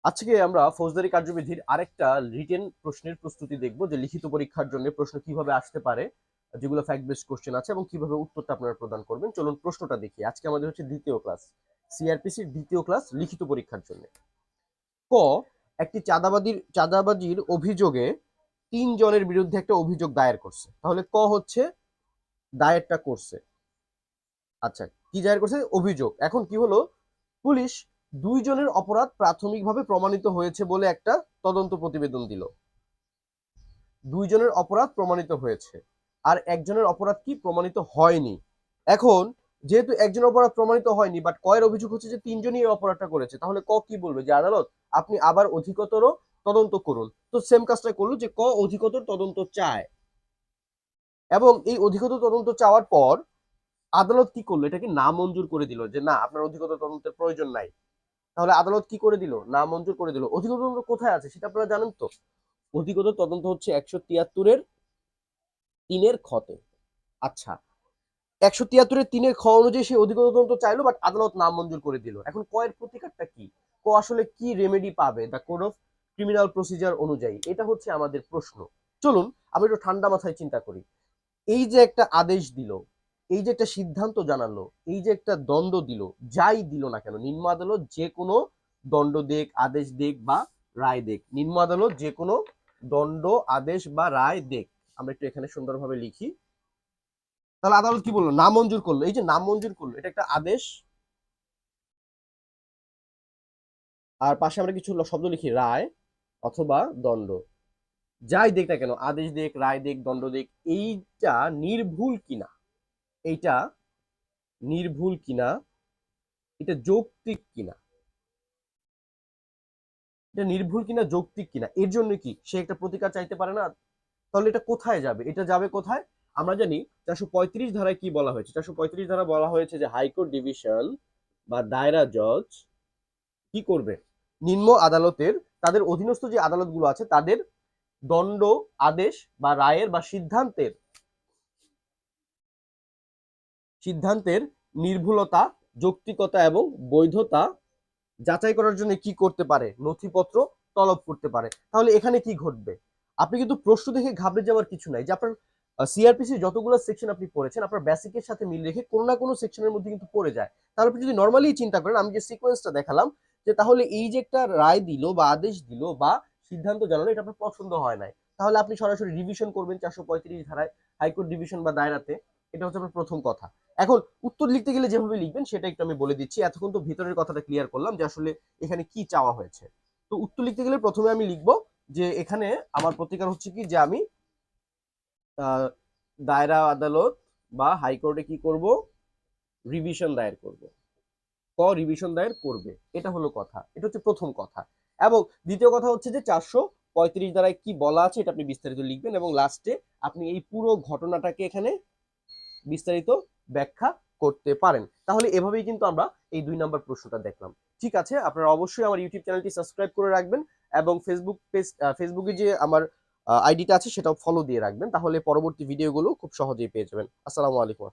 আজকে আমরা ফৌজদারি কার্যবিধির আরেকটা রিটেন প্রশ্নের প্রস্তুতি দেখব, যে লিখিত পরীক্ষার জন্য প্রশ্ন কিভাবে আসতে পারে, যেগুলো ফ্যাক্ট বেসড কোশ্চেন আছে এবং কিভাবে উত্তরটা আপনারা প্রদান করবেন। চলুন প্রশ্নটা দেখি। আজকে আমাদের হচ্ছে দ্বিতীয় ক্লাস, সিআরপিসির দ্বিতীয় ক্লাস লিখিত পরীক্ষার জন্য। ক, একটি চাঁদাবাজির অভিযোগে ৩ জনের বিরুদ্ধে একটা অভিযোগ দায়ের করছে। তাহলে ক হচ্ছে দায়েরটা করছে। আচ্ছা, কি দায়ের করছে? অভিযোগ। এখন কি হলো, পুলিশ ২ জনের অপরাধ প্রাথমিকভাবে প্রমাণিত হয়েছে বলে একটা তদন্ত প্রতিবেদন দিল। ২ জনের অপরাধ প্রমাণিত হয়েছে, আর একজনের অপরাধ কি প্রমাণিত হয়নি। এখন যেহেতু একজনের অপরাধ প্রমাণিত হয়নি, বাট কয়ের অভিযোগ হচ্ছে যে ৩ জনই এই অপরাধটা করেছে, তাহলে ক কি বলবে? যে আদালত আপনি আবার অধিকতর তদন্ত করুন। তো সেম কাজটা করলো, যে ক অধিকতর তদন্ত চায়, এবং এই অধিকতর তদন্ত চাওয়ার পর আদালত কি করলো? এটাকে নামঞ্জুর করে দিল, যে না, আপনার অধিকতর তদন্তের প্রয়োজন নাই। তাহলে আদালত কি করে দিল? নামঞ্জুর করে দিল। অধিকতর তদন্ত কোথায় আছে সেটা আপনারা জানেন তো? অধিকতর তদন্ত হচ্ছে ১৭৩-এর ৩-এর খতে। আচ্ছা, ১৭৩-এর ৩-এর খ অনুযায়ী সে অধিকতর তদন্ত চাইলো, বাট আদালত নামঞ্জুর করে দিল। এখন ক এর প্রতিকারটা কি? ক আসলে কি রেমেডি পাবে the code of criminal procedure অনুযায়ী? এটা হচ্ছে আমাদের প্রশ্ন। চলুন আমরা একটু ঠান্ডা মাথায় চিন্তা করি। এই যে একটা আদেশ দিল, এই যে একটা সিদ্ধান্ত জানালো, এই যে একটা দণ্ড দিল, যাই দিল না কেন, নিম্ন আদালত যে কোনো দণ্ড দেখ, আদেশ দেখ বা রায় দেখ, নিম্ন আদালত যে কোনো দণ্ড, আদেশ বা রায় দেখ, আমরা একটু এখানে সুন্দরভাবে লিখি। তাহলে আদালত কি বললো? নামঞ্জুর করলো। এই যে নামঞ্জুর করলো, এটা একটা আদেশ, আর পাশে আমরা কিছু শব্দ লিখি, রায় অথবা দণ্ড। যাই দেখ না কেন, আদেশ দেখ, রায় দেখ, দণ্ড দেখ, এইটা নির্ভুল কিনা, এইটা নির্ভুল কিনা, এটা যৌক্তিক কিনা, এটা নির্ভুল কিনা, যৌক্তিক কিনা, এর জন্য কি সে একটা প্রতিকার চাইতে পারে না? তাহলে এটা কোথায় যাবে? এটা যাবে কোথায়? আমরা জানি ৪৩৫ ধারায় কি বলা হয়েছে। ৪৩৫ ধারা বলা হয়েছে যে হাইকোর্ট ডিভিশন বা দায়রা জজ কি করবে? নিম্ন আদালতের, তাদের অধীনস্থ যে আদালতগুলো আছে, তাদের দণ্ড, আদেশ বা রায়ের বা সিদ্ধান্তের নির্ভুলতা, যৌক্তিকতা এবং বৈধতা যাচাই করার জন্য কি করতে পারে? নথিপত্র তলব করতে পারে। তাহলে এখানে কি ঘটবে? আপনি কিন্তু প্রশ্ন দেখে ঘাবড়ে যাওয়ার কিছু নাই, যে আপনার সিআরপিসি যতগুলো সেকশন আপনি পড়েছেন, আপনার বেসিকের সাথে মিল রেখে কোনো না কোনো সেকশনের মধ্যে কিন্তু পড়ে যায়। তাহলে আপনি যদি নর্মালি চিন্তা করেন, আমি যে সিকোয়েন্সটা দেখালাম, যে তাহলে এই যে একটা রায় দিল বা আদেশ দিল বা সিদ্ধান্ত জানালো, এটা আপনার পছন্দ হয় নাই, তাহলে আপনি সরাসরি রিভিশন করবেন ৪৩৫ ধারায়, হাইকোর্ট ডিভিশন বা দায়রাতে। এটা হচ্ছে আপনার প্রথম কথা। এখন উত্তর লিখতে গেলে যেভাবে লিখবেন সেটা একটু আমি বলে দিচ্ছি। এতক্ষণ তো ভিতরের কথাটা ক্লিয়ার করলাম যে আসলে এখানে কি চাওয়া হয়েছে। তো উত্তর লিখতে গেলে প্রথমে আমি লিখব যে এখানে আমার প্রতিকার হচ্ছে কি, যে আমি দায়রা আদালত বা হাইকোর্টে কি করব? রিভিশন দায়ের করব। ক রিভিশন দায়ের করবে, এটা হলো কথা। এটা হচ্ছে প্রথম কথা। এবং দ্বিতীয় কথা হচ্ছে যে ৪৩৫ ধারায় কি বলা আছে এটা আপনি বিস্তারিত লিখবেন, এবং লাস্টে আপনি এই পুরো ঘটনাটাকে এখানে বিস্তারিত ব্যাখ্যা করতে পারেন। তাহলে এভাবেই কিন্তু আমরা এই ২ নাম্বার প্রশ্নটা দেখলাম। ঠিক আছে, আপনারা অবশ্যই আমার ইউটিউব চ্যানেলটি সাবস্ক্রাইব করে রাখবেন, এবং ফেসবুকে যে আমার আইডিটা আছে সেটাও ফলো দিয়ে রাখবেন, তাহলে পরবর্তী ভিডিওগুলো খুব সহজেই পেয়ে যাবেন। আসসালামু আলাইকুম।